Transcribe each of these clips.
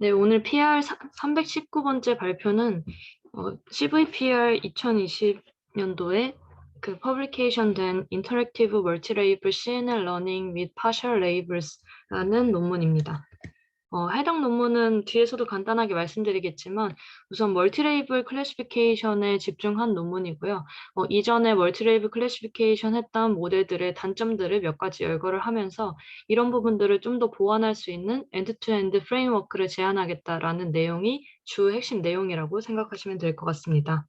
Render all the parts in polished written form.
네, 오늘 PR 319번째 발표는 CVPR 2020년도에 그 퍼블리케이션 된 Interactive Multi-Label CNN Learning with Partial Labels라는 논문입니다. 해당 논문은 뒤에서도 간단하게 말씀드리겠지만 우선 멀티레이블 클래시피케이션에 집중한 논문이고요. 이전에 멀티레이블 클래시피케이션 했던 모델들의 단점들을 몇 가지 열거를 하면서 이런 부분들을 좀 더 보완할 수 있는 엔드-투-엔드 프레임워크를 제안하겠다라는 내용이 주 핵심 내용이라고 생각하시면 될 것 같습니다.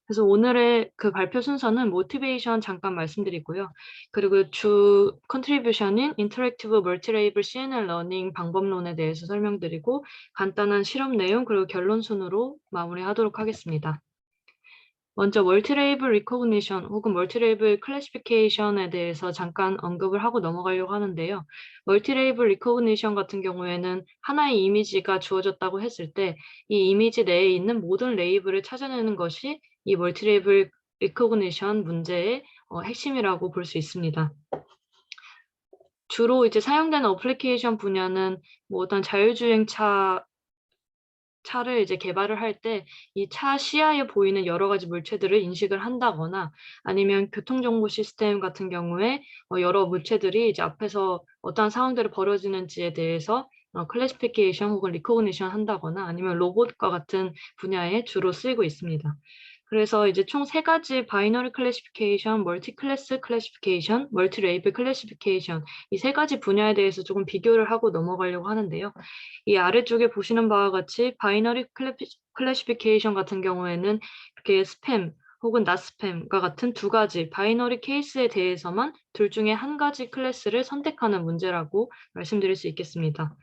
그래서 오늘의 그 발표 순서는 모티베이션 잠깐 말씀드리고요. 그리고 주 컨트리뷰션인 인터랙티브 멀티레이블 CNN 러닝 방법론에 대해서 설명드리고 간단한 실험 내용 그리고 결론 순으로 마무리하도록 하겠습니다. 먼저 멀티레이블 리코그니션 혹은 멀티레이블 클래시피케이션에 대해서 잠깐 언급을 하고 넘어가려고 하는데요. 멀티레이블 리코그니션 같은 경우에는 하나의 이미지가 주어졌다고 했을 때 이 이미지 내에 있는 모든 레이블을 찾아내는 것이 이 멀티레이블 리코그니션 문제의 핵심이라고 볼 수 있습니다. 주로 이제 사용되는 어플리케이션 분야는 뭐 어떤 자율주행차 차를 이제 개발을 할 때 이 차 시야에 보이는 여러 가지 물체들을 인식을 한다거나 아니면 교통정보 시스템 같은 경우에 여러 물체들이 이제 앞에서 어떠한 상황들이 벌어지는지에 대해서 클래시피케이션 혹은 리코그니션 한다거나 아니면 로봇과 같은 분야에 주로 쓰이고 있습니다. 그래서 이제 총 세 가지 바이너리 클래시피케이션, 멀티 클래스 클래시피케이션, 멀티 레이블 클래시피케이션 이 세 가지 분야에 대해서 조금 비교를 하고 넘어가려고 하는데요. 이 아래쪽에 보시는 바와 같이 바이너리 클래시피케이션 같은 경우에는 이렇게 스팸 혹은 not 스팸과 같은 두 가지 바이너리 케이스에 대해서만 둘 중에 한 가지 클래스를 선택하는 문제라고 말씀드릴 수 있겠습니다.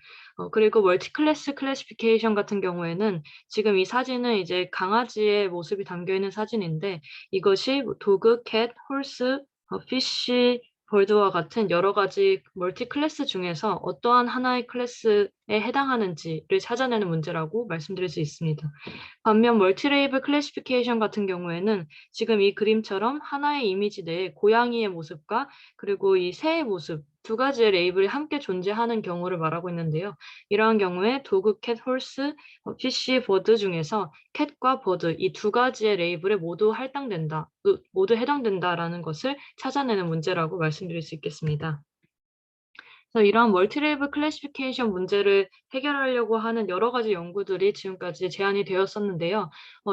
그리고 멀티 클래스 클래시피케이션 같은 경우에는 지금 이 사진은 이제 강아지의 모습이 담겨 있는 사진인데 이것이 도그, 캣, 홀스, 피쉬, 벌드와 같은 여러 가지 멀티 클래스 중에서 어떠한 하나의 클래스에 해당하는지를 찾아내는 문제라고 말씀드릴 수 있습니다. 반면 멀티레이블 클래시피케이션 같은 경우에는 지금 이 그림처럼 하나의 이미지 내에 고양이의 모습과 그리고 이 새의 모습 두 가지의 레이블이 함께 존재하는 경우를 말하고 있는데요. 이러한 경우에 도그, 캣, 홀스, 피쉬, 버드 중에서 캣과 버드 이 두 가지의 레이블에 모두 해당된다라는 것을 찾아내는 문제라고 말씀드릴 수 있겠습니다. 그래서 이러한 멀티레이블 클래시피케이션 문제를 해결하려고 하는 여러 가지 연구들이 지금까지 제안이 되었었는데요.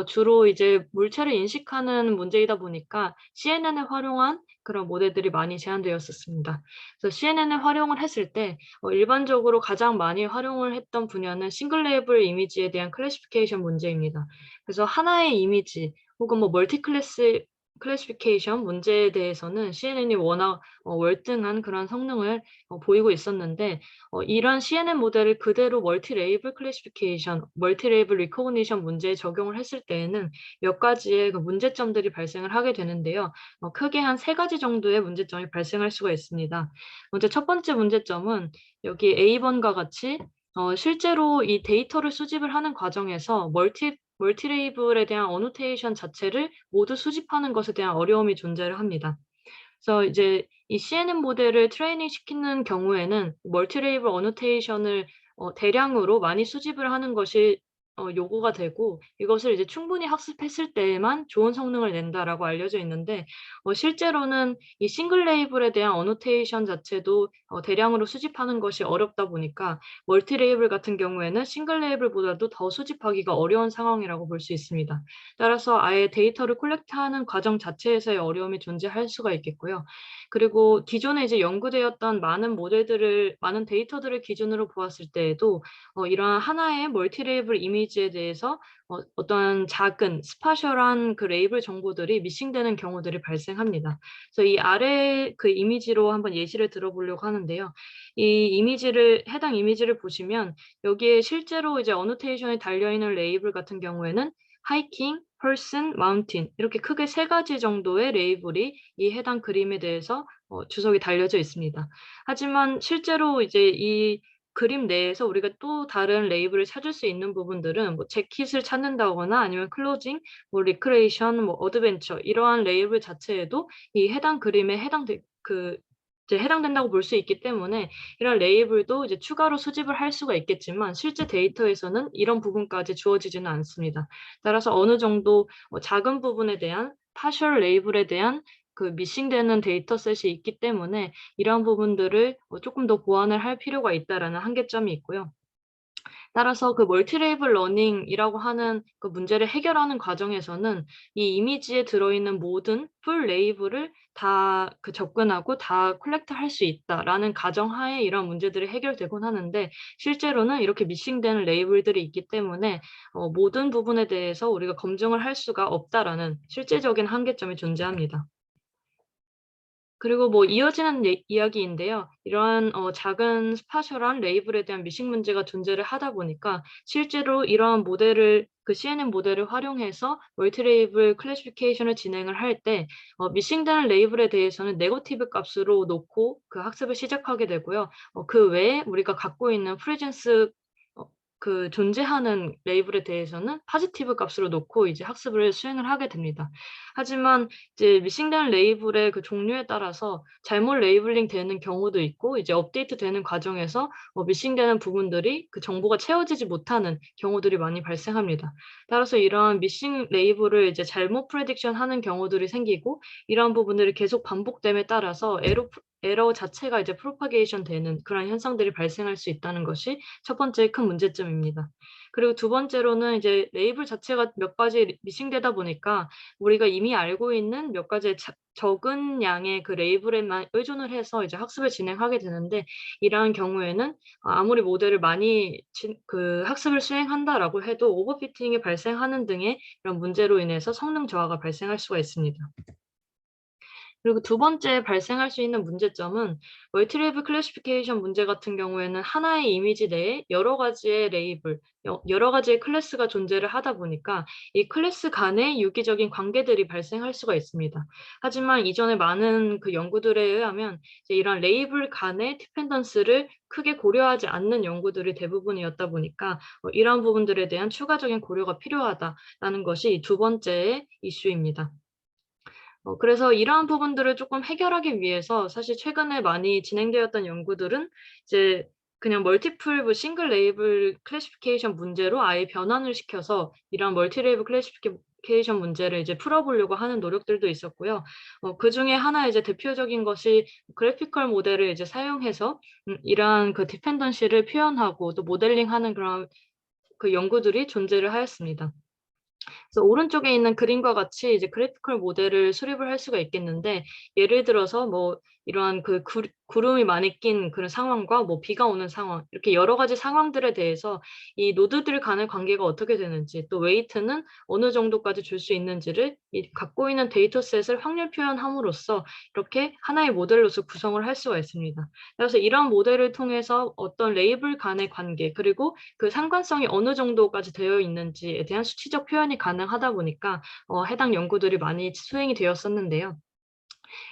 주로 이제 물체를 인식하는 문제이다 보니까 CNN을 활용한 그런 모델들이 많이 제안되었었습니다. 그래서 CNN을 활용을 했을 때 일반적으로 가장 많이 활용을 했던 분야는 싱글 레이블 이미지에 대한 클래시피케이션 문제입니다. 그래서 하나의 이미지 혹은 뭐 멀티 클래시피케이션 문제에 대해서는 CNN이 워낙 월등한 그런 성능을 보이고 있었는데 이런 CNN 모델을 그대로 멀티 레이블 클래시피케이션, 멀티 레이블 리코그니션 문제에 적용을 했을 때에는 몇 가지의 그 문제점들이 발생을 하게 되는데요. 크게 한 세 가지 정도의 문제점이 발생할 수가 있습니다. 먼저 첫 번째 문제점은 여기 A번과 같이 실제로 이 데이터를 수집을 하는 과정에서 멀티레이블에 대한 어노테이션 자체를 모두 수집하는 것에 대한 어려움이 존재를 합니다. 그래서 이제 이 CNN 모델을 트레이닝 시키는 경우에는 멀티레이블 어노테이션을 대량으로 많이 수집을 하는 것이 요구가 되고 이것을 이제 충분히 학습했을 때에만 좋은 성능을 낸다라고 알려져 있는데 실제로는 이 싱글 레이블에 대한 어노테이션 자체도 대량으로 수집하는 것이 어렵다 보니까 멀티 레이블 같은 경우에는 싱글 레이블보다도 더 수집하기가 어려운 상황이라고 볼 수 있습니다. 따라서 아예 데이터를 콜렉트하는 과정 자체에서의 어려움이 존재할 수가 있겠고요. 그리고 기존에 이제 연구되었던 많은 데이터들을 기준으로 보았을 때에도 이러한 하나의 멀티 레이블 이미지에 대해서 어떤 작은 스파셜한 그 레이블 정보들이 미싱되는 경우들이 발생합니다. 그래서 이 아래 그 이미지로 한번 예시를 들어보려고 하는데요. 해당 이미지를 보시면 여기에 실제로 이제 어노테이션에 달려있는 레이블 같은 경우에는 하이킹, person, mountain 이렇게 크게 세 가지 정도의 레이블이 이 해당 그림에 대해서 주석이 달려져 있습니다. 하지만 실제로 이제 이 그림 내에서 우리가 또 다른 레이블을 찾을 수 있는 부분들은 뭐 재킷을 찾는다거나 아니면 클로징, 뭐 리크레이션, 뭐 어드벤처 이러한 레이블 자체에도 이 해당 그림에 이제 해당된다고 볼 수 있기 때문에 이런 레이블도 이제 추가로 수집을 할 수가 있겠지만 실제 데이터에서는 이런 부분까지 주어지지는 않습니다. 따라서 어느 정도 작은 부분에 대한 partial 레이블에 대한 그 미싱되는 데이터셋이 있기 때문에 이러한 부분들을 쪼끔 더 보완을 할 필요가 있다라는 한계점이 있고요. 따라서 그 멀티 레이블 러닝이라고 하는 그 문제를 해결하는 과정에서는 이 이미지에 들어있는 모든 풀 레이블을 다 그 접근하고 다 콜렉트할 수 있다라는 가정하에 이런 문제들이 해결되곤 하는데 실제로는 이렇게 미싱되는 레이블들이 있기 때문에 모든 부분에 대해서 우리가 검증을 할 수가 없다라는 실제적인 한계점이 존재합니다. 그리고 뭐 이어지는 이야기인데요. 이러한 작은 스파셜한 레이블에 대한 미싱 문제가 존재를 하다 보니까 실제로 이러한 모델을 그 CNN 모델을 활용해서 멀티 레이블 클래시피케이션을 진행을 할 때 미싱되는 레이블에 대해서는 네거티브 값으로 놓고 그 학습을 시작하게 되고요. 그 외에 우리가 갖고 있는 프레젠스 그 존재하는 레이블에 대해서는 포지티브 값으로 놓고 이제 학습을 수행을 하게 됩니다. 하지만 이제 미싱된 레이블의 그 종류에 따라서 잘못 레이블링 되는 경우도 있고 이제 업데이트 되는 과정에서 미싱되는 부분들이 그 정보가 채워지지 못하는 경우들이 많이 발생합니다. 따라서 이러한 미싱 레이블을 이제 잘못 프레딕션 하는 경우들이 생기고 이러한 부분들이 계속 반복됨에 따라서 에러 자체가 이제 프로파게이션 되는 그런 현상들이 발생할 수 있다는 것이 첫 번째 큰 문제점입니다. 그리고 두 번째로는 이제 레이블 자체가 몇 가지 미싱되다 보니까 우리가 이미 알고 있는 몇 가지의 적은 양의 그 레이블에만 의존을 해서 이제 학습을 진행하게 되는데 이러한 경우에는 아무리 모델을 많이 그 학습을 수행한다라고 해도 오버피팅이 발생하는 등의 이런 문제로 인해서 성능 저하가 발생할 수가 있습니다. 그리고 두 번째 발생할 수 있는 문제점은 멀티레이블 클래시피케이션 문제 같은 경우에는 하나의 이미지 내에 여러 가지의 레이블, 여러 가지의 클래스가 존재를 하다 보니까 이 클래스 간의 유기적인 관계들이 발생할 수가 있습니다. 하지만 이전에 많은 그 연구들에 의하면 이제 이런 레이블 간의 디펜던스를 크게 고려하지 않는 연구들이 대부분이었다 보니까 이러한 부분들에 대한 추가적인 고려가 필요하다라는 것이 두 번째의 이슈입니다. 그래서 이러한 부분들을 조금 해결하기 위해서 사실 최근에 많이 진행되었던 연구들은 이제 그냥 멀티플 싱글 레이블 클래시피케이션 문제로 아예 변환을 시켜서 이런 멀티 레이블 클래시피케이션 문제를 이제 풀어보려고 하는 노력들도 있었고요. 그중에 하나 이제 대표적인 것이 그래피컬 모델을 이제 사용해서 이러한 그 디펜던시를 표현하고 또 모델링하는 그런 그 연구들이 존재를 하였습니다. 그래서 오른쪽에 있는 그림과 같이 이제 그래피컬 모델을 수립을 할 수가 있겠는데 예를 들어서 뭐 이러한 그 구름이 많이 낀 그런 상황과 뭐 비가 오는 상황 이렇게 여러 가지 상황들에 대해서 이 노드들 간의 관계가 어떻게 되는지 또 웨이트는 어느 정도까지 줄 수 있는지를 이 갖고 있는 데이터셋을 확률 표현함으로써 이렇게 하나의 모델로서 구성을 할 수가 있습니다. 그래서 이런 모델을 통해서 어떤 레이블 간의 관계 그리고 그 상관성이 어느 정도까지 되어 있는지에 대한 수치적 표현이 가능하다 보니까 해당 연구들이 많이 수행이 되었었는데요.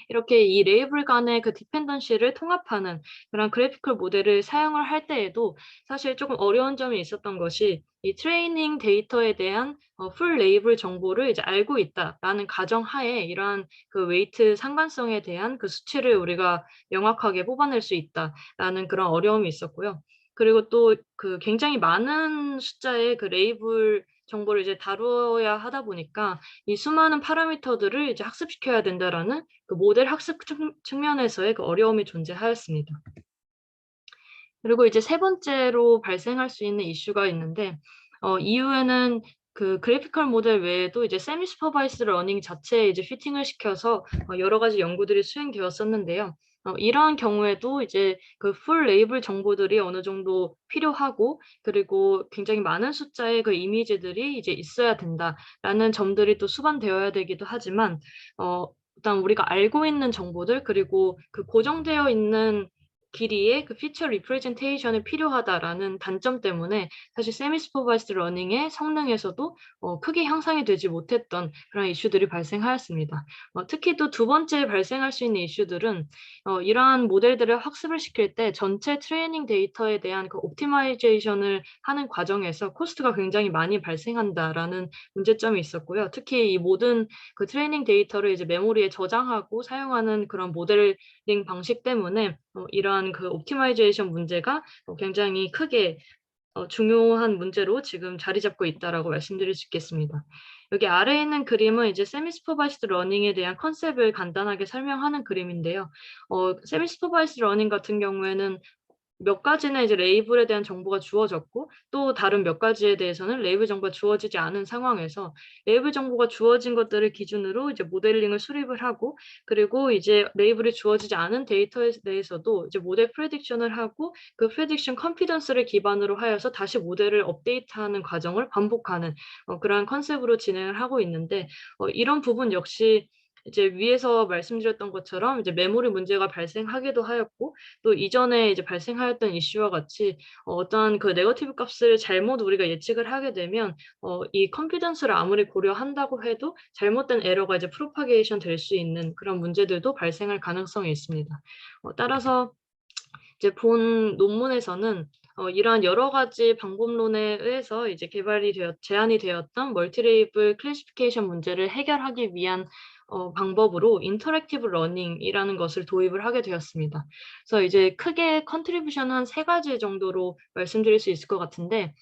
이렇게 이 레이블 간의 그 디펜던시를 통합하는 그런 그래피컬 모델을 사용을 할 때에도 사실 조금 어려운 점이 있었던 것이 이 트레이닝 데이터에 대한 풀 레이블 정보를 이제 알고 있다라는 가정하에 이러한 그 웨이트 상관성에 대한 그 수치를 우리가 명확하게 뽑아낼 수 있다라는 그런 어려움이 있었고요. 그리고 또 그 굉장히 많은 숫자의 그 레이블 정보를 이제 다루어야 하다 보니까 이 수많은 파라미터들을 이제 학습시켜야 된다라는 그 모델 학습 측면에서의 그 어려움이 존재하였습니다. 그리고 이제 세 번째로 발생할 수 있는 이슈가 있는데 이후에는 그 그래피컬 모델 외에도 이제 세미 슈퍼바이스드 러닝 자체에 이제 피팅을 시켜서 여러 가지 연구들이 수행되었었는데요. 이러한 경우에도 이제 그 풀 레이블 정보들이 어느 정도 필요하고 그리고 굉장히 많은 숫자의 그 이미지들이 이제 있어야 된다라는 점들이 또 수반되어야 되기도 하지만 일단 우리가 알고 있는 정보들 그리고 그 고정되어 있는 길이의 그 피처 리프레젠테이션이 필요하다라는 단점 때문에 사실 세미 슈퍼바이즈드 러닝의 성능에서도 크게 향상이 되지 못했던 그런 이슈들이 발생하였습니다. 특히 또 두 번째 발생할 수 있는 이슈들은 이러한 모델들을 학습을 시킬 때 전체 트레이닝 데이터에 대한 그 옵티마이제이션을 하는 과정에서 코스트가 굉장히 많이 발생한다라는 문제점이 있었고요. 특히 이 모든 그 트레이닝 데이터를 이제 메모리에 저장하고 사용하는 그런 모델링 방식 때문에 이러한 그 옵티마이제이션 문제가 굉장히 크게 중요한 문제로 지금 자리 잡고 있다라고 말씀드릴 수 있겠습니다. 여기 아래에 있는 그림은 이제 세미 슈퍼바이즈드 러닝에 대한 컨셉을 간단하게 설명하는 그림인데요. 세미 슈퍼바이즈드 러닝 같은 경우에는 몇 가지는 이제 레이블에 대한 정보가 주어졌고 또 다른 몇 가지에 대해서는 레이블 정보가 주어지지 않은 상황에서 레이블 정보가 주어진 것들을 기준으로 이제 모델링을 수립을 하고 그리고 이제 레이블이 주어지지 않은 데이터에 대해서도 이제 모델 프레딕션을 하고 그 프레딕션 컨피던스를 기반으로 하여서 다시 모델을 업데이트하는 과정을 반복하는 그러한 컨셉으로 진행을 하고 있는데 이런 부분 역시 이제 위에서 말씀드렸던 것처럼 이제 메모리 문제가 발생하기도 하였고 또 이전에 이제 발생하였던 이슈와 같이 어떠한 그 네거티브 값을 잘못 우리가 예측을 하게 되면 이 컨피던스를 아무리 고려한다고 해도 잘못된 에러가 이제 프로파게이션 될 수 있는 그런 문제들도 발생할 가능성이 있습니다. 따라서 이제 본 논문에서는 이러한 여러 가지 방법론에 의해서 이제 제안이 되었던 멀티레이블 클래시피케이션 문제를 해결하기 위한 방법으로 인터랙티브 러닝이라는 것을 도입을 하게 되었습니다. 그래서 이제 크게 컨트리뷰션은 한 3가지 정도로 말씀드릴 수 있을 것 같은데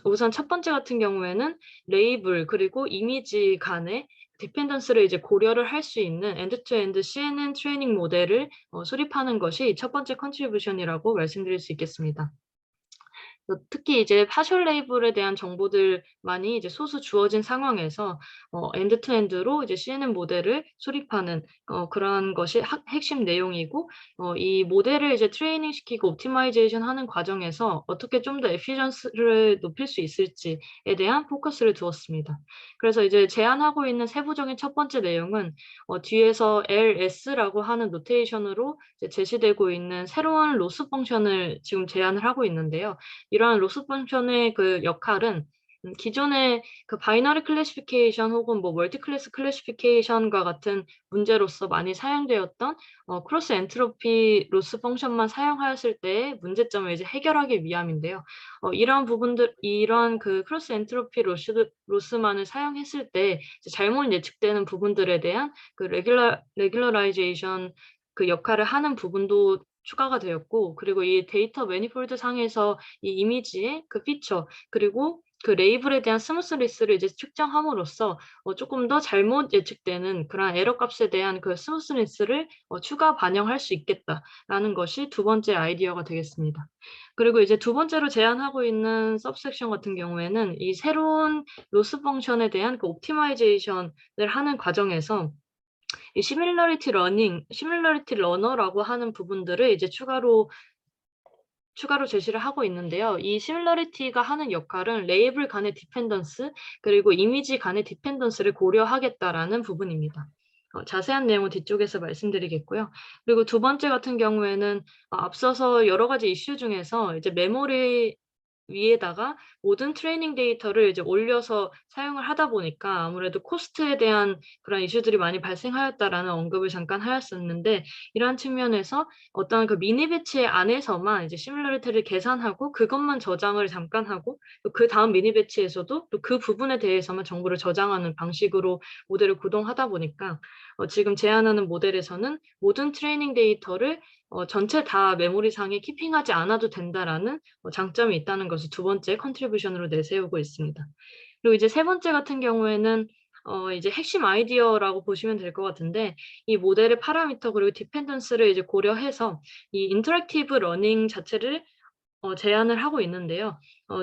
우선 첫 번째 같은 경우에는 레이블 그리고 이미지 간의 디펜던스를 이제 고려를 할 수 있는 엔드 투 엔드 CNN 트레이닝 모델을 수립하는 것이 첫 번째 컨트리뷰션이라고 말씀드릴 수 있겠습니다. 특히 이제 파셜 레이블에 대한 정보들만이 이제 소수 주어진 상황에서 엔드 투 엔드로 이제 CNN 모델을 수립하는 그러한 것이 핵심 내용이고 이 모델을 이제 트레이닝 시키고 옵티마이제이션 하는 과정에서 어떻게 좀 더 에피션스를 높일 수 있을지에 대한 포커스를 두었습니다. 그래서 이제 제안하고 있는 세부적인 첫 번째 내용은 뒤에서 LS라고 하는 노테이션으로 이제 제시되고 있는 새로운 로스 펑션을 지금 제안을 하고 있는데요. 이러한 로스 펑션의 그 역할은 기존의 그 바이너리 클래시피케이션 혹은 뭐 멀티 클래스 클래시피케이션과 같은 문제로서 많이 사용되었던 크로스 엔트로피 로스 펑션만 사용하였을 때의 문제점을 이제 해결하기 위함인데요. 이런 그 크로스 엔트로피 로스만을 사용했을 때 잘못 예측되는 부분들에 대한 그 레귤러라이제이션 그 역할을 하는 부분도 추가가 되었고 그리고 이 데이터 매니폴드 상에서 이 이미지의 그 피처 그리고 그 레이블에 대한 스무스니스를 이제 측정함으로써 조금 더 잘못 예측되는 그런 에러 값에 대한 그 스무스니스를 추가 반영할 수 있겠다라는 것이 두 번째 아이디어가 되겠습니다. 그리고 이제 두 번째로 제안하고 있는 서브섹션 같은 경우에는 이 새로운 로스 펑션에 대한 그 옵티마이제이션을 하는 과정에서 이 시뮬러리티 러너라고 하는 부분들을 이제 추가로 제시를 하고 있는데요. 이 시뮬러리티가 하는 역할은 레이블 간의 디펜던스 그리고 이미지 간의 디펜던스를 고려하겠다라는 부분입니다. 자세한 내용은 뒤쪽에서 말씀드리겠고요. 그리고 두 번째 같은 경우에는 앞서서 여러 가지 이슈 중에서 이제 메모리 위에다가 모든 트레이닝 데이터를 이제 올려서 사용을 하다 보니까 아무래도 코스트에 대한 그런 이슈들이 많이 발생하였다라는 언급을 잠깐 하였었는데 이러한 측면에서 어떤 그 미니 배치 안에서만 이제 시뮬러리티를 계산하고 그것만 저장을 잠깐 하고 또 그다음 미니 배치에서도 또 그 부분에 대해서만 정보를 저장하는 방식으로 모델을 구동하다 보니까 지금 제안하는 모델에서는 모든 트레이닝 데이터를 전체 다 메모리상에 키핑하지 않아도 된다라는 장점이 있다는 것을 두 번째 컨트리뷰션으로 내세우고 있습니다. 그리고 이제 세 번째 같은 경우에는 이제 핵심 아이디어라고 보시면 될 것 같은데 이 모델의 파라미터 그리고 디펜던스를 이제 고려해서 이 인터랙티브 러닝 자체를 제안을 하고 있는데요.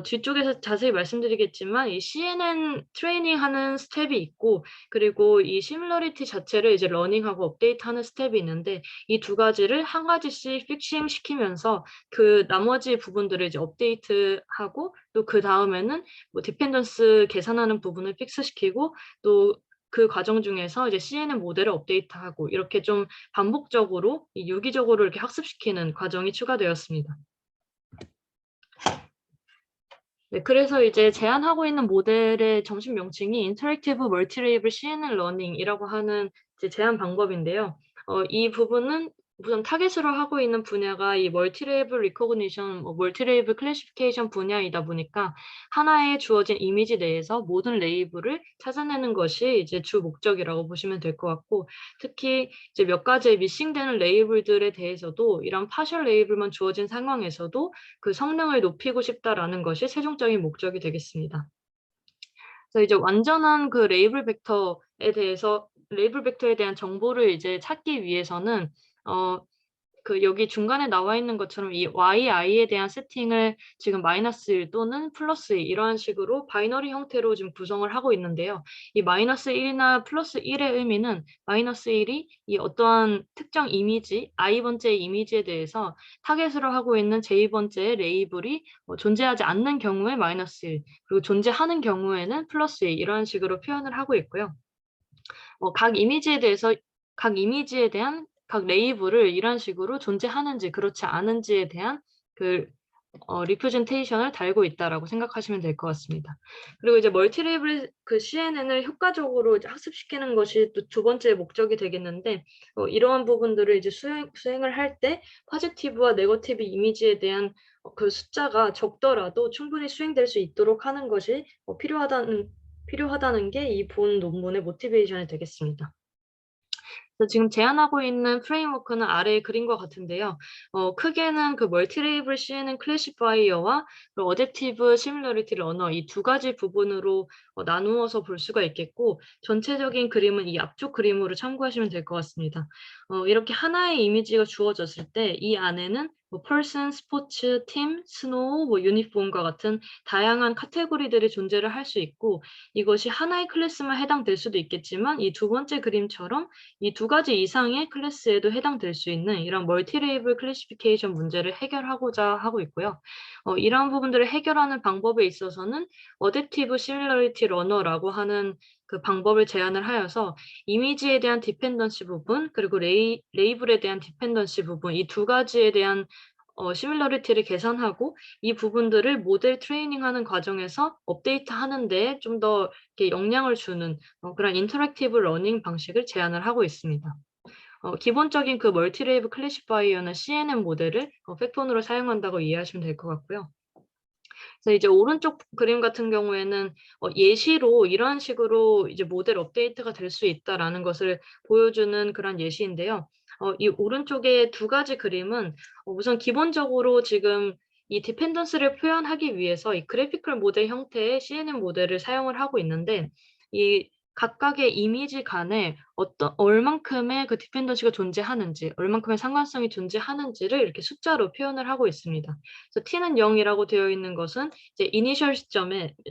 뒤쪽에서 자세히 말씀드리겠지만 이 CNN 트레이닝하는 스텝이 있고 그리고 이 시뮬러리티 자체를 이제 러닝하고 업데이트하는 스텝이 있는데 이 두 가지를 한 가지씩 픽싱 시키면서 그 나머지 부분들을 이제 업데이트하고 또 그다음에는 뭐 디펜던스 계산하는 부분을 픽스시키고 또 그 과정 중에서 이제 CNN 모델을 업데이트하고 이렇게 좀 반복적으로 유기적으로 이렇게 학습시키는 과정이 추가되었습니다. 네, 그래서 이제 제안하고 있는 모델의 정식 명칭이 인터랙티브 멀티레이블 CNN 러닝이라고 하는 이제 제안 방법인데요. 이 부분은 우선 타겟으로 하고 있는 분야가 이 멀티레이블 리코그니션, 멀티레이블 클래시피케이션 분야이다 보니까 하나의 주어진 이미지 내에서 모든 레이블을 찾아내는 것이 이제 주 목적이라고 보시면 될 것 같고, 특히 이제 몇 가지의 미싱되는 레이블들에 대해서도 이런 파셜 레이블만 주어진 상황에서도 그 성능을 높이고 싶다라는 것이 최종적인 목적이 되겠습니다. 그래서 이제 완전한 그 레이블 벡터에 대한 정보를 이제 찾기 위해서는 그 여기 중간에 나와 있는 것처럼 이 yi에 대한 세팅을 지금 -1 또는 +1 이러한 식으로 바이너리 형태로 지금 구성을 하고 있는데요. 이 -1이나 +1의 의미는 -1이 이 어떠한 특정 이미지, i번째의 이미지에 대해서 타겟으로 하고 있는 j 번째의 레이블이 존재하지 않는 경우에 -1, 그리고 존재하는 경우에는 +1 이런 식으로 표현을 하고 있고요. 각 이미지에 대한 각 레이블을 이런 식으로 존재하는지 그렇지 않은지에 대한 그 리프레젠테이션을 달고 있다라고 생각하시면 될 것 같습니다. 그리고 이제 멀티레이블 그 CNN을 효과적으로 이제 학습시키는 것이 또 두 번째 목적이 되겠는데, 이러한 부분들을 이제 수행을 할 때 포지티브와 네거티브 이미지에 대한 그 숫자가 적더라도 충분히 수행될 수 있도록 하는 것이 필요하다는 게 이 본 논문의 모티베이션이 되겠습니다. 그래서 지금 제안하고 있는 프레임워크는 아래의 그림과 같은데요. 크게는 그 멀티레이블 CNN 클래시파이어와 그 어댑티브 시뮬러리티 러너 이 두 가지 부분으로 나누어서 볼 수가 있겠고, 전체적인 그림은 이 앞쪽 그림으로 참고하시면 될 것 같습니다. 이렇게 하나의 이미지가 주어졌을 때 이 안에는 person, 스포츠, 팀, 스노우, 유니폼과 같은 다양한 카테고리들이 존재를 할 수 있고, 이것이 하나의 클래스만 해당될 수도 있겠지만 이 두 번째 그림처럼 이 두 가지 이상의 클래스에도 해당될 수 있는 이런 멀티레이블 클래시피케이션 문제를 해결하고자 하고 있고요. 이러한 부분들을 해결하는 방법에 있어서는 어댑티브 시뮬러리티 러너라고 하는 그 방법을 제안을 하여서 이미지에 대한 디펜던시 부분, 그리고 레이블에 대한 디펜던시 부분 이 두 가지에 대한 시뮬러리티를 계산하고 이 부분들을 모델 트레이닝하는 과정에서 업데이트하는 데 좀 더 이렇게 영향을 주는 그런 인터랙티브 러닝 방식을 제안을 하고 있습니다. 기본적인 그 멀티레이블 클래시파이어는 CNN 모델을 백본으로 사용한다고 이해하시면 될 것 같고요. 그래서 이제 오른쪽 그림 같은 경우에는 예시로 이런 식으로 이제 모델 업데이트가 될 수 있다라는 것을 보여주는 그런 예시인데요. 이 오른쪽에 두 가지 그림은 우선 기본적으로 지금 이 디펜던스를 표현하기 위해서 이 그래피컬 모델 형태의 CNN 모델을 사용을 하고 있는데, 이 각각의 이미지 간에 얼만큼의 그 디펜던시가 존재하는지, 얼만큼의 상관성이 존재하는지를 이렇게 숫자로 표현을 하고 있습니다. 그래서 t는 0이라고 되어 있는 것은 이제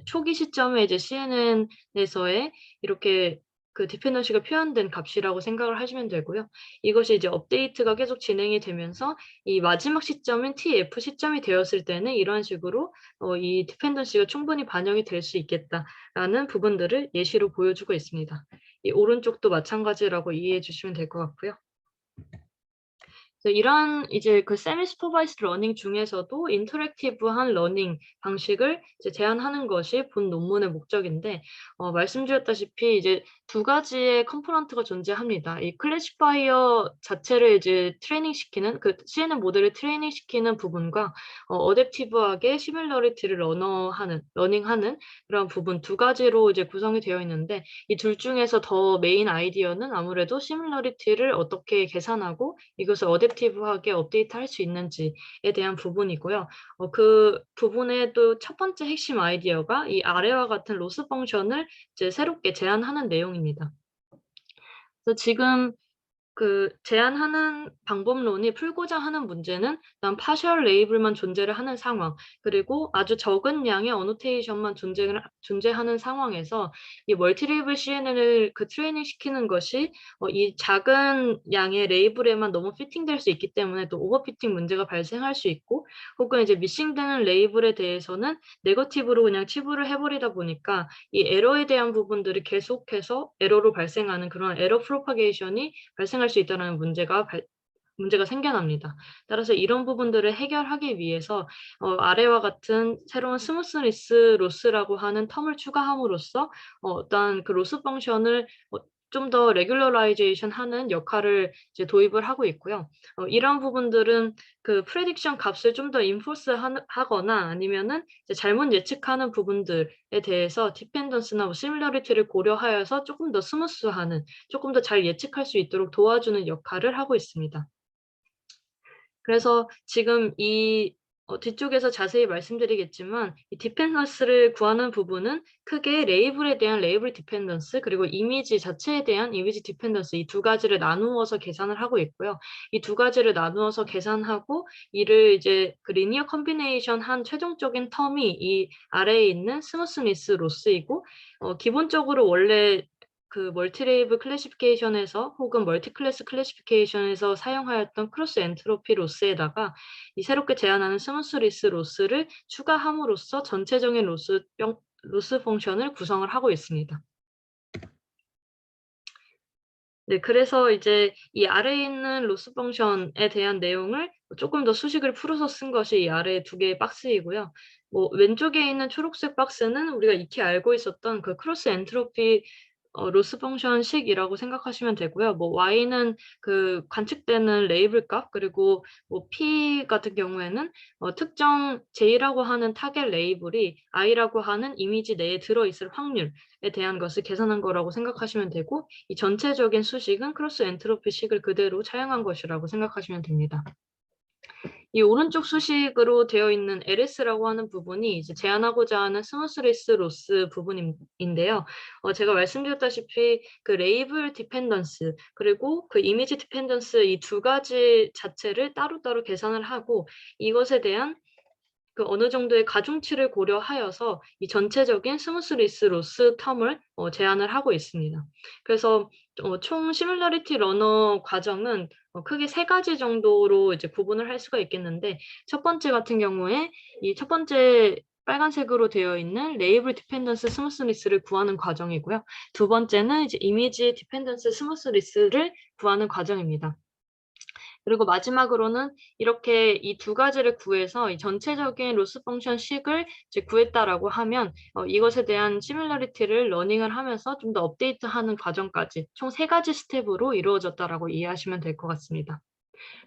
초기 시점에 이제 CNN에서의 이렇게 그 디펜던시가 표현된 값이라고 생각을 하시면 되고요. 이것이 이제 업데이트가 계속 진행이 되면서 이 마지막 시점인 TF 시점이 되었을 때는 이런 식으로 이 디펜던시가 충분히 반영이 될 수 있겠다라는 부분들을 예시로 보여주고 있습니다. 이 오른쪽도 마찬가지라고 이해해 주시면 될 것 같고요. 이런 이제 그 세미 슈퍼바이스드 러닝 중에서도 인터랙티브한 러닝 방식을 이제 제안하는 것이 본 논문의 목적인데, 말씀드렸다시피 이제 두 가지의 컴포넌트가 존재합니다. 이 클래시파이어 자체를 이제 트레이닝시키는 그 CNN 모델을 트레이닝시키는 부분과 어댑티브하게 시뮬러리티를 러닝하는 그런 부분 두 가지로 이제 구성이 되어 있는데, 이 둘 중에서 더 메인 아이디어는 아무래도 시뮬러리티를 어떻게 계산하고 이것을 어댑티브하게 업데이트할 수 있는지에 대한 부분이고요. 그 부분의 또 첫 번째 핵심 아이디어가 이 아래와 같은 로스 펑션을 이제 새롭게 제안하는 내용입니다. 그래서 지금 그 제안하는 방법론이 풀고자 하는 문제는 일단 파셜 레이블만 존재를 하는 상황, 그리고 아주 적은 양의 어노테이션만 존재하는 상황에서 이 멀티레이블 CNN을 그 트레이닝 시키는 것이 이 작은 양의 레이블에만 너무 피팅될 수 있기 때문에 또 오버피팅 문제가 발생할 수 있고, 있고, 혹은 이제 미싱되는 레이블에 대해서는 네거티브로 그냥 치부를 해버리다 보니까 이 에러에 대한 부분들이 계속해서 에러로 발생하는 그런 에러 프로파게이션이 발생할 수 있다는 문제가 생겨납니다. 따라서 이런 부분들을 해결하기 위해서 아래와 같은 새로운 스무스니스 로스라고 하는 텀을 추가함으로써 어떠한 그 로스 펑션을 좀 더 레귤러라이제이션 하는 역할을 이제 도입을 하고 있고요. 이런 부분들은 그 프레딕션 값을 좀 더 인포스 하거나 아니면은 이제 잘못 예측하는 부분들에 대해서 디펜던스나 뭐 시밀러리티를 고려하여서 조금 더 스무스하는, 조금 더 잘 예측할 수 있도록 도와주는 역할을 하고 있습니다. 그래서 지금 이 뒤쪽에서 자세히 말씀드리겠지만 이 디펜던스를 구하는 부분은 크게 레이블에 대한 레이블 디펜던스, 그리고 이미지 자체에 대한 이미지 디펜던스, 이 두 가지를 나누어서 계산을 하고 있고요. 이 두 가지를 나누어서 계산하고 이를 이제 그 리니어 컨비네이션 한 최종적인 텀이 이 아래에 있는 스무스니스 로스이고, 기본적으로 원래 그 멀티레이블 클래시피케이션에서 혹은 멀티클래스 클래시피케이션에서 사용하였던 크로스 엔트로피 로스에다가 이 새롭게 제안하는 스무스리스 로스를 추가함으로써 전체적인 로스 펑션을 구성을 하고 있습니다. 네, 그래서 이제 이 아래에 있는 로스 펑션에 대한 내용을 조금 더 수식을 풀어서 쓴 것이 이 아래 두 개의 박스이고요. 뭐 왼쪽에 있는 초록색 박스는 우리가 익히 알고 있었던 그 크로스 엔트로피 로스 펑션식이라고 생각하시면 되고요. 뭐 y는 그 관측되는 레이블 값, 그리고 뭐 p 같은 경우에는 특정 j라고 하는 타겟 레이블이 i라고 하는 이미지 내에 들어있을 확률에 대한 것을 계산한 거라고 생각하시면 되고, 이 전체적인 수식은 크로스 엔트로피식을 그대로 차용한 것이라고 생각하시면 됩니다. 이 오른쪽 수식으로 되어 있는 LS라고 하는 부분이 이제 제안하고자 하는 스무스리스 로스 부분인데요. 제가 말씀드렸다시피 그 레이블 디펜던스 그리고 그 이미지 디펜던스 이 두 가지 자체를 따로따로 계산을 하고 이것에 대한 그 어느 정도의 가중치를 고려하여서 이 전체적인 스무스리스 로스 텀을 제안을 하고 있습니다. 그래서 총 시뮬러리티 러너 과정은 크게 세 가지 정도로 이제 구분을 할 수가 있겠는데, 첫 번째 같은 경우에 이 첫 번째 빨간색으로 되어 있는 레이블 디펜던스 스무스니스를 구하는 과정이고요. 두 번째는 이제 이미지 디펜던스 스무스니스를 구하는 과정입니다. 그리고 마지막으로는 이렇게 이 두 가지를 구해서 이 전체적인 로스 펑션 식을 이제 구했다라고 하면 이것에 대한 시뮬러리티를 러닝을 하면서 좀 더 업데이트하는 과정까지 총 세 가지 스텝으로 이루어졌다라고 이해하시면 될 것 같습니다.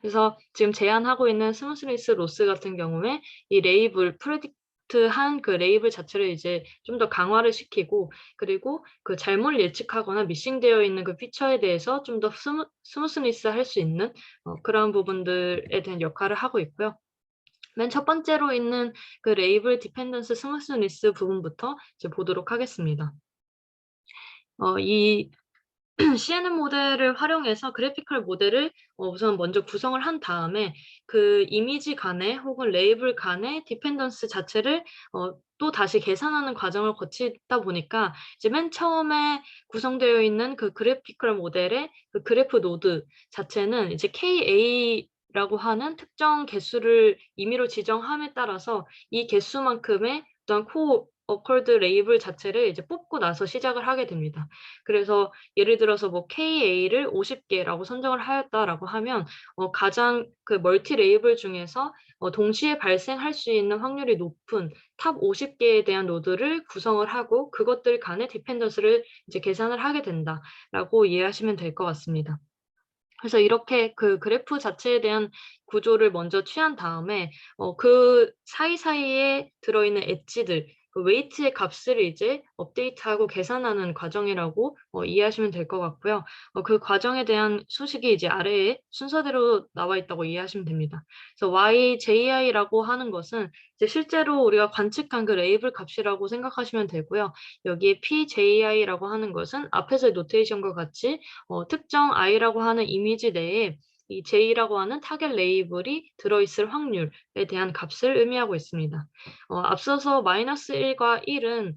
그래서 지금 제안하고 있는 스무스니스 로스 같은 경우에 이 레이블 프레딕트한 그 레이블 자체를 이제 좀 더 강화를 시키고, 그리고 그 잘못 예측하거나 미싱되어 있는 그 피처에 대해서 좀 더 스무스니스 할 수 있는 그런 부분들에 대한 역할을 하고 있고요. 맨 첫 번째로 있는 그 레이블 디펜던스 스무스니스 부분부터 이제 보도록 하겠습니다. 이 CNN 모델을 활용해서 그래피컬 모델을 우선 먼저 구성을 한 다음에 그 이미지 간에 혹은 레이블 간의 디펜던스 자체를 또 다시 계산하는 과정을 거치다 보니까 이제 맨 처음에 구성되어 있는 그 그래피컬 모델의 그 그래프 노드 자체는 이제 KA라고 하는 특정 개수를 임의로 지정함에 따라서 이 개수만큼의 어떤 오커드 레이블 자체를 이제 뽑고 나서 시작을 하게 됩니다. 그래서 예를 들어서 뭐 KA를 50개라고 선정을 하였다라고 하면 가장 그 멀티 레이블 중에서 동시에 발생할 수 있는 확률이 높은 탑 50개에 대한 노드를 구성을 하고 그것들 간의 디펜던스를 이제 계산을 하게 된다라고 이해하시면 될 것 같습니다. 그래서 이렇게 그 그래프 자체에 대한 구조를 먼저 취한 다음에 그 사이사이에 들어있는 엣지들, 그 웨이트의 값을 이제 업데이트하고 계산하는 과정이라고 이해하시면 될 것 같고요. 그 과정에 대한 수식이 이제 아래에 순서대로 나와 있다고 이해하시면 됩니다. 그래서 YJI라고 하는 것은 이제 실제로 우리가 관측한 그 레이블 값이라고 생각하시면 되고요. 여기에 PJI라고 하는 것은 앞에서의 노테이션과 같이 특정 i라고 하는 이미지 내에 이 j라고 하는 타겟 레이블이 들어있을 확률에 대한 값을 의미하고 있습니다. 앞서서 -1과 1은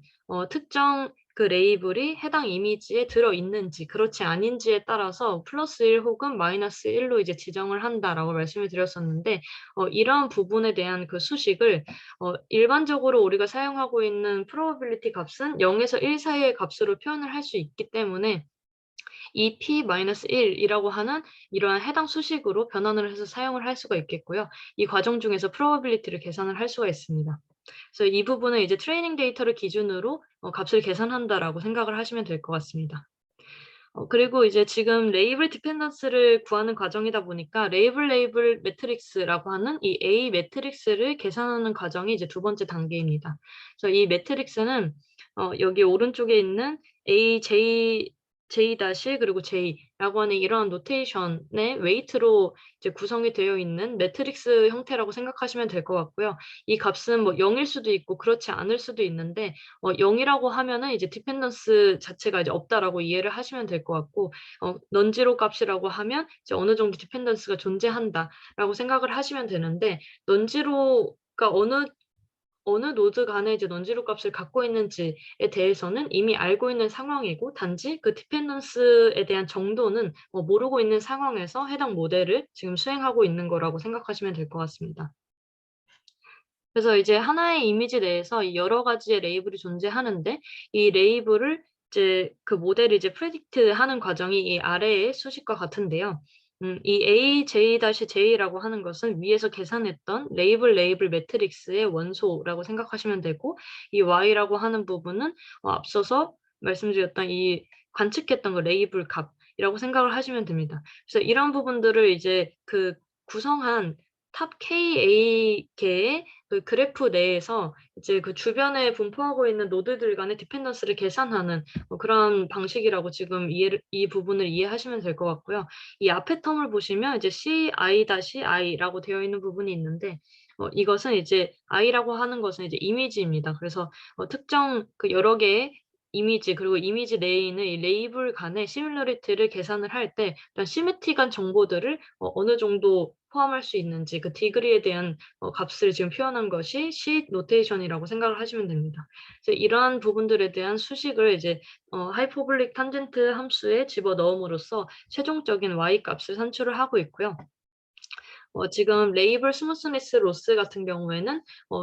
특정 그 레이블이 해당 이미지에 들어있는지 그렇지 아닌지에 따라서 +1 혹은 -1로 이제 지정을 한다라고 말씀을 드렸었는데 이런 부분에 대한 그 수식을 일반적으로 우리가 사용하고 있는 probability 값은 0에서 1 사이의 값으로 표현을 할 수 있기 때문에 이 p-1이라고 하는 이러한 해당 수식으로 변환을 해서 사용을 할 수가 있겠고요. 이 과정 중에서 probability를 계산을 할 수가 있습니다. 그래서 이 부분은 이제 트레이닝 데이터를 기준으로 값을 계산한다라고 생각을 하시면 될 것 같습니다. 그리고 이제 지금 레이블 디펜던스를 구하는 과정이다 보니까 레이블 매트릭스라고 하는 이 A 매트릭스를 계산하는 과정이 이제 두 번째 단계입니다. 그래서 이 매트릭스는 여기 오른쪽에 있는 A, J 다시 그리고 J라고 하는 이런 노테이션의 웨이트로 이제 구성이 되어 있는 매트릭스 형태라고 생각하시면 될 것 같고요. 이 값은 뭐 0일 수도 있고 그렇지 않을 수도 있는데 0이라고 하면은 이제 디펜던스 자체가 이제 없다라고 이해를 하시면 될 것 같고 넌지로 값이라고 하면 이제 어느 정도 디펜던스가 존재한다라고 생각을 하시면 되는데 넌지로가 어느 노드 간에 이제 넌지로 값을 갖고 있는지에 대해서는 이미 알고 있는 상황이고 단지 그 디펜던스에 대한 정도는 모르고 있는 상황에서 해당 모델을 지금 수행하고 있는 거라고 생각하시면 될 것 같습니다. 그래서 이제 하나의 이미지 내에서 여러 가지의 레이블이 존재하는데 이 레이블을 이제 그 모델이 이제 프레딕트하는 과정이 이 아래의 수식과 같은데요. 이 AJ-J라고 하는 것은 위에서 계산했던 레이블 매트릭스의 원소라고 생각하시면 되고 이 Y라고 하는 부분은 앞서서 말씀드렸던 이 관측했던 그 레이블 값이라고 생각을 하시면 됩니다. 그래서 이런 부분들을 이제 그 구성한 탑 KA 계의 그 그래프 내에서 이제 그 주변에 분포하고 있는 노드들 간의 디펜던스를 계산하는 그런 방식이라고 지금 이 부분을 이해하시면 될 것 같고요. 이 앞에 텀을 보시면 이제 CI-I라고 되어 있는 부분이 있는데 이것은 이제 I라고 하는 것은 이제 이미지입니다. 그래서 특정 그 여러 개의 이미지 그리고 이미지 내에 있는 이 레이블 간의 시밀러리티를 계산을 할 때 일단 시메트릭한 정보들을 어느 정도 포함할 수 있는지 그 디그리에 대한 값을 지금 표현한 것이 시 노테이션이라고 생각을 하시면 됩니다. 그래서 이러한 부분들에 대한 수식을 이제 하이퍼볼릭 탄젠트 함수에 집어넣음으로써 최종적인 y 값을 산출을 하고 있고요. 지금 레이블 스무스니스 로스 같은 경우에는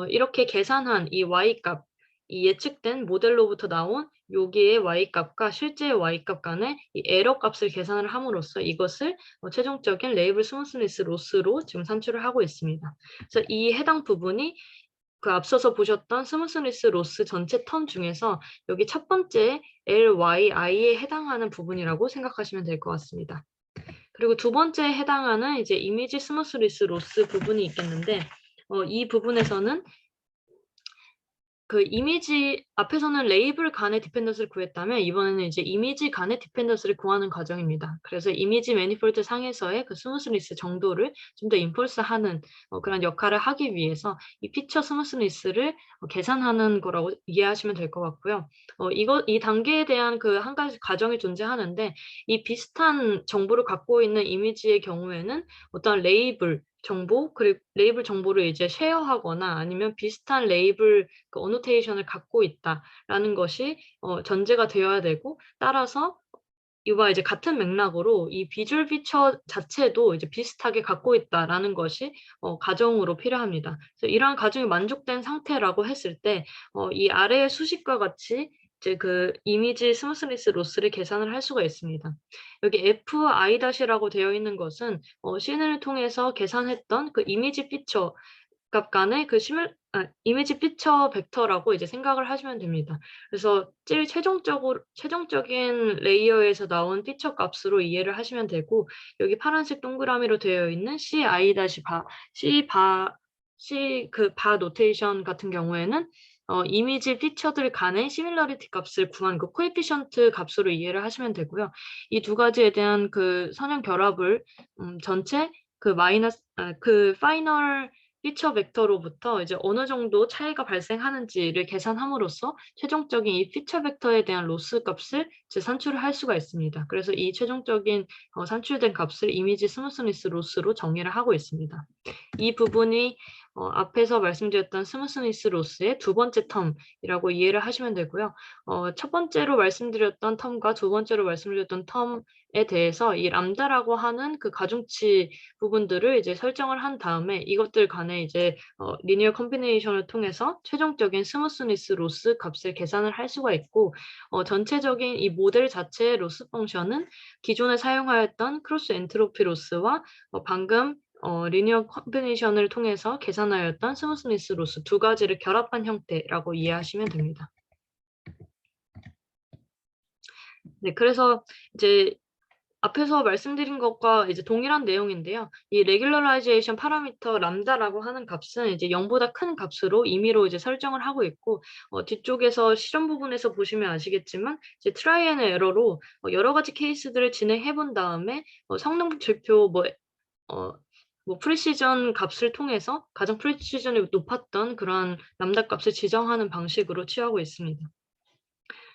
이렇게 계산한 이 y 값, 이 예측된 모델로부터 나온 여기의 y 값과 실제의 y 값 간의 이 에러 값을 계산을 함으로써 이것을 최종적인 레이블 스무스니스 로스로 지금 산출을 하고 있습니다. 그래서 이 해당 부분이 그 앞서서 보셨던 스무스니스 로스 전체 텀 중에서 여기 첫 번째 LYI에 해당하는 부분이라고 생각하시면 될 것 같습니다. 그리고 두 번째에 해당하는 이제 이미지 스무스니스 로스 부분이 있겠는데 이 부분에서는 그 이미지 앞에서는 레이블 간의 디펜던스를 구했다면 이번에는 이제 이미지 간의 디펜던스를 구하는 과정입니다. 그래서 이미지 매니폴드 상에서의 그 스무스니스 정도를 좀 더 인폴스하는 그런 역할을 하기 위해서 이 피처 스무스니스를 계산하는 거라고 이해하시면 될 것 같고요. 이 단계에 대한 그 한 가지 과정이 존재하는데 이 비슷한 정보를 갖고 있는 이미지의 경우에는 어떤 레이블 정보 그리고 레이블 정보를 이제 쉐어하거나 아니면 비슷한 레이블 그 어노테이션을 갖고 있다라는 것이 전제가 되어야 되고 따라서 이와 이제 같은 맥락으로 이 비주얼 피처 자체도 이제 비슷하게 갖고 있다라는 것이 가정으로 필요합니다. 그래서 이러한 가정이 만족된 상태라고 했을 때 이 아래의 수식과 같이 이제 그 이미지 스무스니스 로스를 계산을 할 수가 있습니다. 여기 FI-라고 되어 있는 것은 씬을 통해서 계산했던 그 이미지 피처 값 간의 그 이미지 피처 벡터라고 이제 생각을 하시면 됩니다. 그래서 제일 최종적인 레이어에서 나온 피처 값으로 이해를 하시면 되고 여기 파란색 동그라미로 되어 있는 C 그 바 노테이션 같은 경우에는 이미지 피처들 간의 시밀러리티 값을 구한 그 코에피션트 값으로 이해를 하시면 되고요. 이 두 가지에 대한 그 선형 결합을 전체 그 파이널 피처 벡터로부터 이제 어느 정도 차이가 발생하는지를 계산함으로써 최종적인 이 피처 벡터에 대한 로스 값을 이제 산출을 할 수가 있습니다. 그래서 이 최종적인 산출된 값을 이미지 스무스니스 로스로 정의를 하고 있습니다. 이 부분이 앞에서 말씀드렸던 스무스니스 로스의 두 번째 텀이라고 이해를 하시면 되고요. 첫 번째로 말씀드렸던 텀과 두 번째로 말씀드렸던 텀에 대해서 이 람다라고 하는 그 가중치 부분들을 이제 설정을 한 다음에 이것들 간에 이제 리니어 컴비네이션을 통해서 최종적인 스무스니스 로스 값을 계산을 할 수가 있고, 전체적인 이 모델 자체의 로스 펑션은 기존에 사용하였던 크로스 엔트로피 로스와 방금 리니어 컴비네이션을 통해서 계산하였던 스무스니스 로스 두 가지를 결합한 형태라고 이해하시면 됩니다. 네, 그래서 이제 앞에서 말씀드린 것과 이제 동일한 내용인데요. 이 레귤러라이제이션 파라미터 람다라고 하는 값은 이제 0보다 큰 값으로 임의로 이제 설정을 하고 있고, 뒤쪽에서 실험 부분에서 보시면 아시겠지만 이제 트라이 앤 에러로 여러 가지 케이스들을 진행해 본 다음에 성능指표 프리시전 값을 통해서 가장 프리시전이 높았던 그러한 람다 값을 지정하는 방식으로 취하고 있습니다.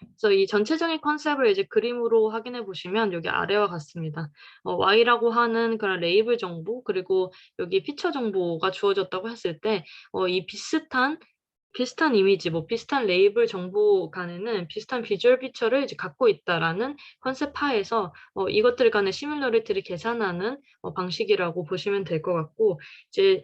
그래서 이 전체적인 컨셉을 이제 그림으로 확인해 보시면 여기 아래와 같습니다. Y라고 하는 그런 레이블 정보, 그리고 여기 피처 정보가 주어졌다고 했을 때, 이 비슷한 이미지, 비슷한 레이블 정보 간에는 비슷한 비주얼 피처를 이제 갖고 있다라는 컨셉 하에서 이것들 간의 시뮬러리티를 계산하는 방식이라고 보시면 될 것 같고, 이제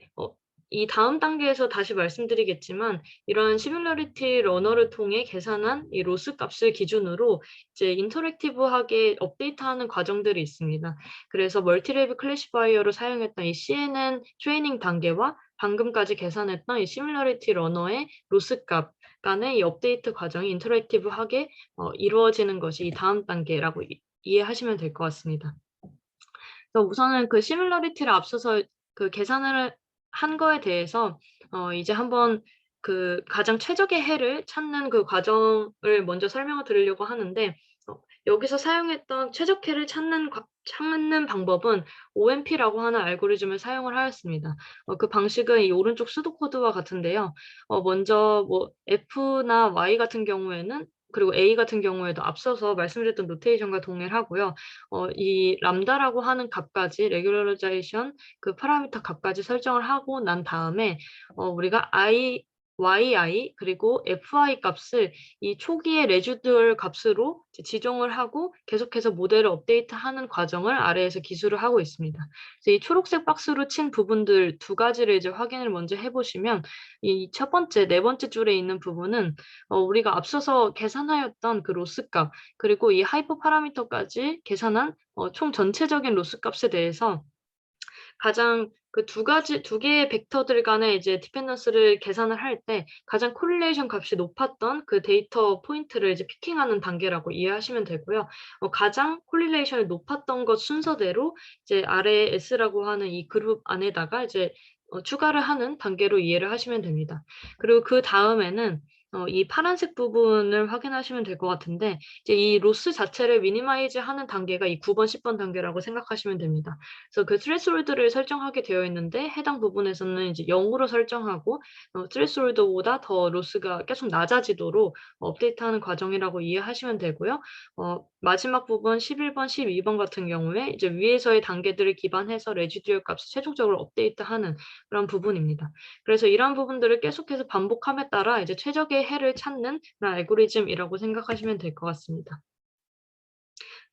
이 다음 단계에서 다시 말씀드리겠지만 이런 시뮬러리티 러너를 통해 계산한 이 로스 값을 기준으로 이제 인터랙티브하게 업데이트하는 과정들이 있습니다. 그래서 멀티레벨 클래시파이어로 사용했던 이 CNN 트레이닝 단계와 방금까지 계산했던 이 시뮬러리티 러너의 로스 값 간의 이 업데이트 과정이 인터랙티브하게 이루어지는 것이 이 다음 단계라고 이해하시면 될 것 같습니다. 그래서 우선은 그 시뮬러리티를 앞서서 그 계산을 한 거에 대해서 이제 한번 그 가장 최적의 해를 찾는 그 과정을 먼저 설명을 드리려고 하는데, 여기서 사용했던 최적해를 찾는 방법은 OMP라고 하는 알고리즘을 사용을 하였습니다. 그 방식은 이 오른쪽 수도 코드와 같은데요. 먼저 F나 Y 같은 경우에는, 그리고 A 같은 경우에도 앞서서 말씀드렸던 노테이션과 동일하고요. 이 람다라고 하는 값까지 레귤러라이제이션 그 파라미터 값까지 설정을 하고 난 다음에 우리가 yi 그리고 fi 값을 이 초기의 레지듀얼 값으로 지정을 하고 계속해서 모델을 업데이트하는 과정을 아래에서 기술을 하고 있습니다. 그래서 이 초록색 박스로 친 부분들 두 가지를 이제 확인을 먼저 해보시면, 이 첫 번째, 네 번째 줄에 있는 부분은 우리가 앞서서 계산하였던 그 로스 값, 그리고 이 하이퍼 파라미터까지 계산한 총 전체적인 로스 값에 대해서 가장 그 두 개의 벡터들 간의 이제 디펜던스를 계산을 할 때 가장 코릴레이션 값이 높았던 그 데이터 포인트를 이제 피킹하는 단계라고 이해하시면 되고요. 가장 코릴레이션이 높았던 것 순서대로 이제 아래에 S라고 하는 이 그룹 안에다가 이제 추가를 하는 단계로 이해를 하시면 됩니다. 그리고 그다음에는 이 파란색 부분을 확인하시면 될 것 같은데, 이제 이 로스 자체를 미니마이즈 하는 단계가 이 9번, 10번 단계라고 생각하시면 됩니다. 그래서 그 threshold를 설정하게 되어 있는데 해당 부분에서는 이제 0으로 설정하고 threshold보다 더 로스가 계속 낮아지도록 업데이트하는 과정이라고 이해하시면 되고요. 마지막 부분 11번, 12번 같은 경우에 이제 위에서의 단계들을 기반해서 레지듀얼 값을 최종적으로 업데이트하는 그런 부분입니다. 그래서 이러한 부분들을 계속해서 반복함에 따라 이제 최적의 해를 찾는 그런 알고리즘이라고 생각하시면 될 것 같습니다.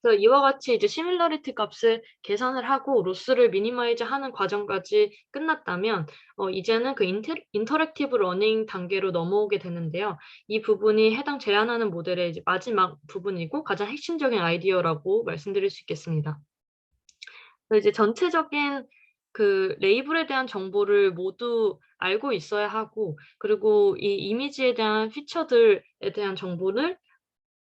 그래서 이와 같이 이제 시뮬러리티 값을 계산을 하고 로스를 미니마이즈 하는 과정까지 끝났다면 이제는 그 인터랙티브 러닝 단계로 넘어오게 되는데요. 이 부분이 해당 제안하는 모델의 이제 마지막 부분이고 가장 핵심적인 아이디어라고 말씀드릴 수 있겠습니다. 그래서 이제 전체적인 그 레이블에 대한 정보를 모두 알고 있어야 하고, 그리고 이 이미지에 대한 피처들에 대한 정보를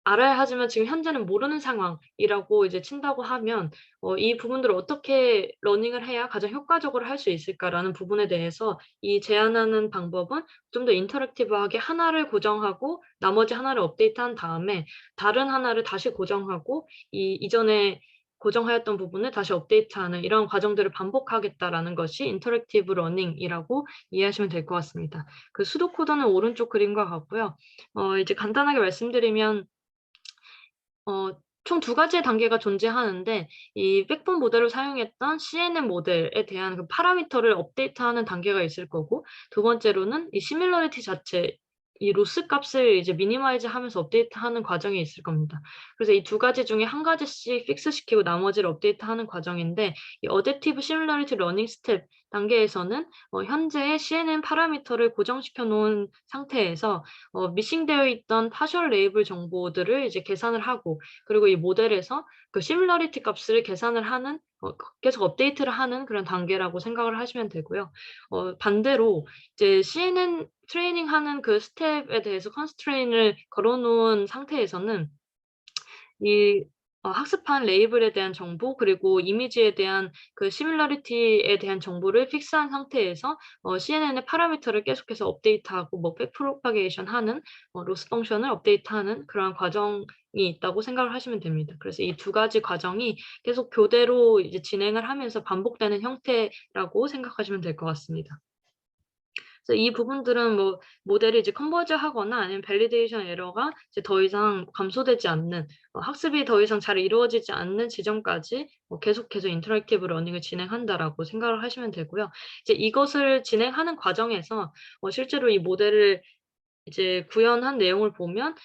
알아야 하지만 지금 현재는 모르는 상황이라고 이제 친다고 하면 이 부분들을 어떻게 러닝을 해야 가장 효과적으로 할 수 있을까라는 부분에 대해서 이 제안하는 방법은 좀 더 인터랙티브하게 하나를 고정하고 나머지 하나를 업데이트한 다음에 다른 하나를 다시 고정하고 이전에 고정하였던 부분을 다시 업데이트하는 이런 과정들을 반복하겠다라는 것이 인터랙티브 러닝이라고 이해하시면 될 것 같습니다. 그 수도 코드는 오른쪽 그림과 같고요. 이제 간단하게 말씀드리면 총 두 가지의 단계가 존재하는데 이 백본 모델을 사용했던 CNN 모델에 대한 그 파라미터를 업데이트하는 단계가 있을 거고, 두 번째로는 이 시밀러리티 자체, 이 로스 값을 이제 미니마이즈하면서 업데이트하는 과정이 있을 겁니다. 그래서 이 두 가지 중에 한 가지씩 픽스시키고 나머지를 업데이트하는 과정인데, 이 어댑티브 시밀러리티 러닝 스텝 단계에서는 현재의 CNN 파라미터를 고정시켜 놓은 상태에서 미싱되어 있던 파셜 레이블 정보들을 이제 계산을 하고, 그리고 이 모델에서 그 시뮬러리티 값을 계산을 하는, 계속 업데이트를 하는 그런 단계라고 생각을 하시면 되고요. 반대로 이제 CNN 트레이닝하는 그 스텝에 대해서 컨스트레인을 걸어 놓은 상태에서는 이 학습한 레이블에 대한 정보, 그리고 이미지에 대한 그 시뮬러리티에 대한 정보를 픽스한 상태에서 CNN의 파라미터를 계속해서 업데이트하고 뭐 백 프로파게이션 하는, 로스 펑션을 업데이트하는 그런 과정이 있다고 생각을 하시면 됩니다. 그래서 이 두 가지 과정이 계속 교대로 이제 진행을 하면서 반복되는 형태라고 생각하시면 될 것 같습니다. 그래서 이 부분들은 뭐 모델이 이제 컨버즈하거나 아니면 밸리데이션 에러가 이제 더 이상 감소되지 않는, 학습이 더 이상 잘 이루어지지 않는 지점까지 계속해서 인터랙티브 러닝을 진행한다라고 생각을 하시면 되고요. 이제 이것을 진행하는 과정에서 실제로 이 모델을 이제 구현한 내용을 보면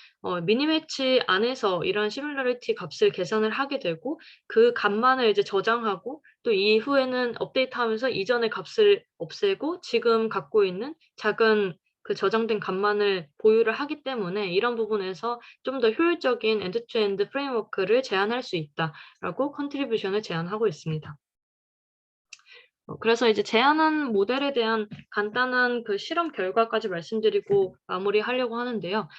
미니매치 안에서 이런 시뮬러리티 값을 계산을 하게 되고, 그 값만을 이제 저장하고 또 이후에는 업데이트하면서 이전의 값을 없애고 지금 갖고 있는 작은 그 저장된 값만을 보유를 하기 때문에 이런 부분에서 좀 더 효율적인 엔드 투 엔드 프레임워크를 제안할 수 있다라고 컨트리뷰션을 제안하고 있습니다. 그래서 이제 제안한 모델에 대한 간단한 그 실험 결과까지 말씀드리고 마무리하려고 하는데요.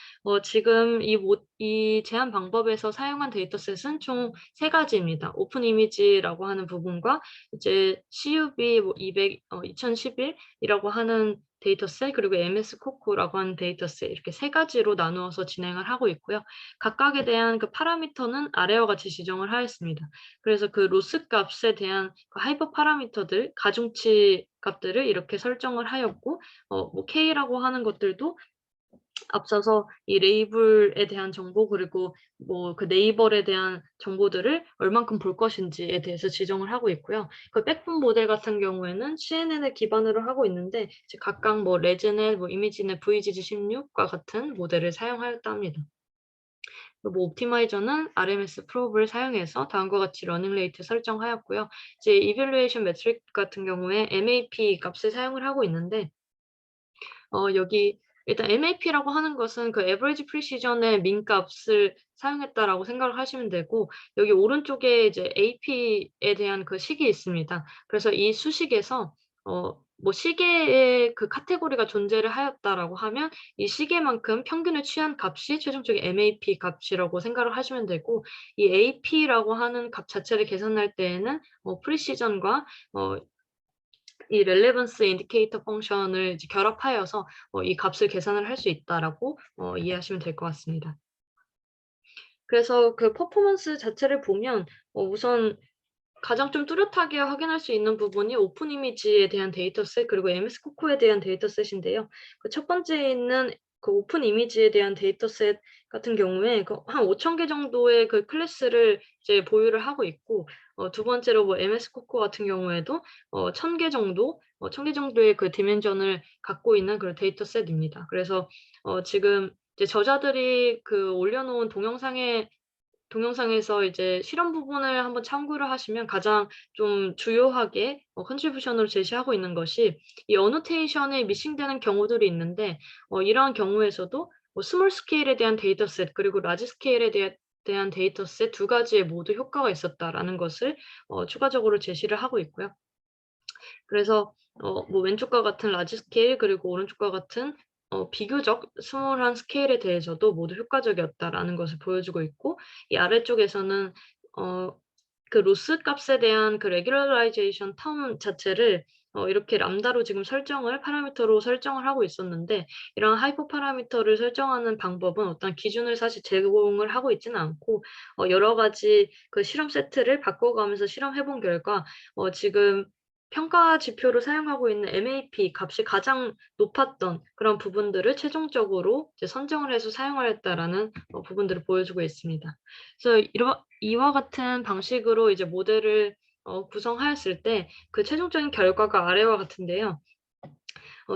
지금 이 제안 방법에서 사용한 데이터셋은 총 세 가지입니다. 오픈 이미지라고 하는 부분과 이제 CUV 뭐 2011 이라고 하는 데이터셋, 그리고 MS 코코라고 하는 데이터셋, 이렇게 세 가지로 나누어서 진행을 하고 있고요. 각각에 대한 그 파라미터는 아래와 같이 지정을 하였습니다. 그래서 그 로스 값에 대한 그 하이퍼 파라미터들, 가중치 값들을 이렇게 설정을 하였고, 뭐 K라고 하는 것들도 앞서서 이 레이블에 대한 정보, 그리고 뭐 그 네이버에 대한 정보들을 얼만큼 볼 것인지에 대해서 지정을 하고 있고요. 그 백본 모델 같은 경우에는 CNN을 기반으로 하고 있는데 이제 각각 뭐 레즈넷, 뭐 이미지넷 VGG16과 같은 모델을 사용하였다 합니다. 뭐 옵티마이저는 RMS 프로브를 사용해서 다음과 같이 러닝 레이트 설정하였고요. 이제 이밸루에이션 매트릭 같은 경우에 MAP 값을 사용을 하고 있는데, 여기 일단 MAP라고 하는 것은 그 average precision의 민 값을 사용했다라고 생각을 하시면 되고, 여기 오른쪽에 이제 AP에 대한 그 식이 있습니다. 그래서 이 수식에서 뭐 시계의 그 카테고리가 존재를 하였다라고 하면 이 시계만큼 평균을 취한 값이 최종적인 MAP 값이라고 생각을 하시면 되고, 이 AP라고 하는 값 자체를 계산할 때에는 precision과 이 렐레번스 인디케이터 펑션을 이제 결합하여서 이 값을 계산을 할 수 있다라고 이해하시면 될 것 같습니다. 그래서 그 퍼포먼스 자체를 보면 우선 가장 좀 뚜렷하게 확인할 수 있는 부분이 오픈 이미지에 대한 데이터셋, 그리고 MS 코코에 대한 데이터셋인데요. 그 첫 번째에 있는 그 오픈 이미지에 대한 데이터셋 같은 경우에 그 한 5천 개 정도의 그 클래스를 이제 보유를 하고 있고, 두 번째로 뭐 MS 코코 같은 경우에도 1,000개 정도, 1,000개 정도의 그 디멘전을 갖고 있는 그런 데이터셋입니다. 그래서 지금 이제 저자들이 그 올려놓은 동영상에서 이제 실험 부분을 한번 참고를 하시면 가장 좀 주요하게 컨트리뷰션으로 제시하고 있는 것이 이 어노테이션에 미싱되는 경우들이 있는데, 이러한 경우에서도 뭐 스몰 스케일에 대한 데이터셋, 그리고 라지 스케일에 대한 데이터셋 두 가지에 모두 효과가 있었다라는 것을 추가적으로 제시를 하고 있고요. 그래서 뭐 왼쪽과 같은 라지 스케일, 그리고 오른쪽과 같은 비교적 스몰한 스케일에 대해서도 모두 효과적이었다라는 것을 보여주고 있고, 이 아래쪽에서는 어 그 로스 값에 대한 그 레귤러라이제이션 텀 자체를 이렇게 람다로 지금 파라미터로 설정을 하고 있었는데, 이런 하이퍼 파라미터를 설정하는 방법은 어떤 기준을 사실 제공을 하고 있지는 않고, 여러 가지 그 실험 세트를 바꿔가면서 실험해 본 결과 지금 평가 지표로 사용하고 있는 MAP 값이 가장 높았던 그런 부분들을 최종적으로 이제 선정을 해서 사용하였다라는 부분들을 보여주고 있습니다. 그래서 이와 같은 방식으로 이제 모델을 구성하였을 때 그 최종적인 결과가 아래와 같은데요.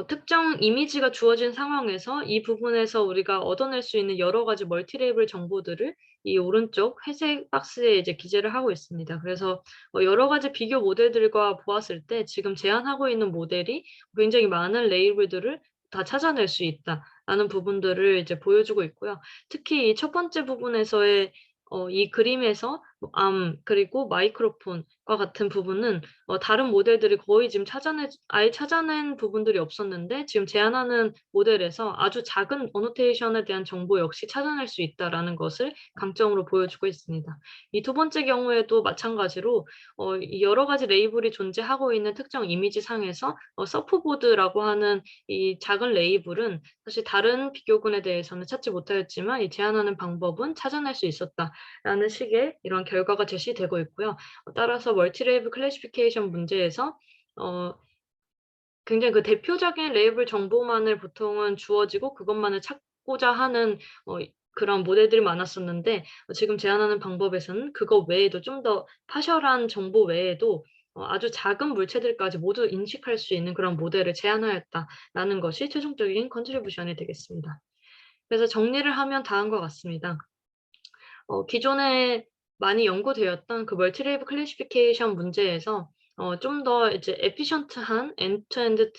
특정 이미지가 주어진 상황에서 이 부분에서 우리가 얻어낼 수 있는 여러 가지 멀티 레이블 정보들을 이 오른쪽 회색 박스에 이제 기재를 하고 있습니다. 그래서 여러 가지 비교 모델들과 보았을 때 지금 제안하고 있는 모델이 굉장히 많은 레이블들을 다 찾아낼 수 있다라는 부분들을 이제 보여주고 있고요. 특히 이 첫 번째 부분에서의 이 그림에서 암 그리고 마이크로폰과 같은 부분은 다른 모델들이 거의 지금 아예 찾아낸 부분들이 없었는데 지금 제안하는 모델에서 아주 작은 어노테이션에 대한 정보 역시 찾아낼 수 있다라는 것을 강점으로 보여주고 있습니다. 이 두 번째 경우에도 마찬가지로 이 여러 가지 레이블이 존재하고 있는 특정 이미지 상에서 서프보드라고 하는 이 작은 레이블은 사실 다른 비교군에 대해서는 찾지 못하였지만 이 제안하는 방법은 찾아낼 수 있었다라는 식의 이런 결과가 제시되고 있고요. 따라서 멀티레이블 클래시피케이션 문제에서 굉장히 그 대표적인 레이블 정보만을 보통은 주어지고 그것만을 찾고자 하는 그런 모델들이 많았었는데 지금 제안하는 방법에서는 그거 외에도 좀 더 파셜한 정보 외에도 아주 작은 물체들까지 모두 인식할 수 있는 그런 모델을 제안하였다라는 것이 최종적인 컨트리뷰션이 되겠습니다. 그래서 정리를 하면 다음과 같습니다. 기존에 많이 연구되었던 그 멀티레이블 클래시피케이션 문제에서 좀 더 이제 에피션트한 엔드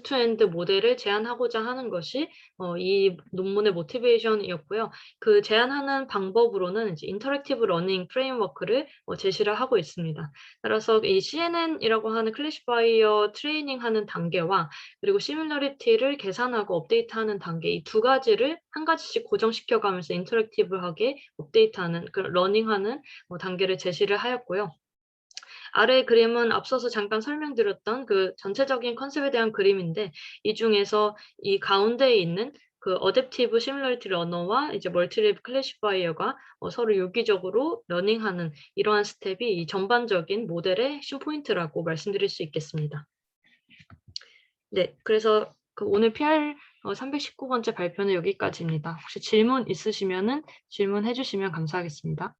투 엔드 모델을 제안하고자 하는 것이 이 논문의 모티베이션이었고요. 그 제안하는 방법으로는 이제 인터랙티브 러닝 프레임워크를 제시를 하고 있습니다. 따라서 이 CNN이라고 하는 클래시파이어 트레이닝하는 단계와 그리고 시뮬러리티를 계산하고 업데이트하는 단계 이 두 가지를 한 가지씩 고정시켜 가면서 인터랙티브하게 업데이트하는 그 러닝하는 단계를 제시를 하였고요. 아래 그림은 앞서서 잠깐 설명드렸던 그 전체적인 컨셉에 대한 그림인데 이 중에서 이 가운데에 있는 그 어댑티브 시뮬러리티 러너와 이제 멀티레이블 클래시파이어가 서로 유기적으로 러닝하는 이러한 스텝이 이 전반적인 모델의 핵심 포인트라고 말씀드릴 수 있겠습니다. 네, 그래서 그 오늘 PR 319번째 발표는 여기까지입니다. 혹시 질문 있으시면은 질문해 주시면 감사하겠습니다.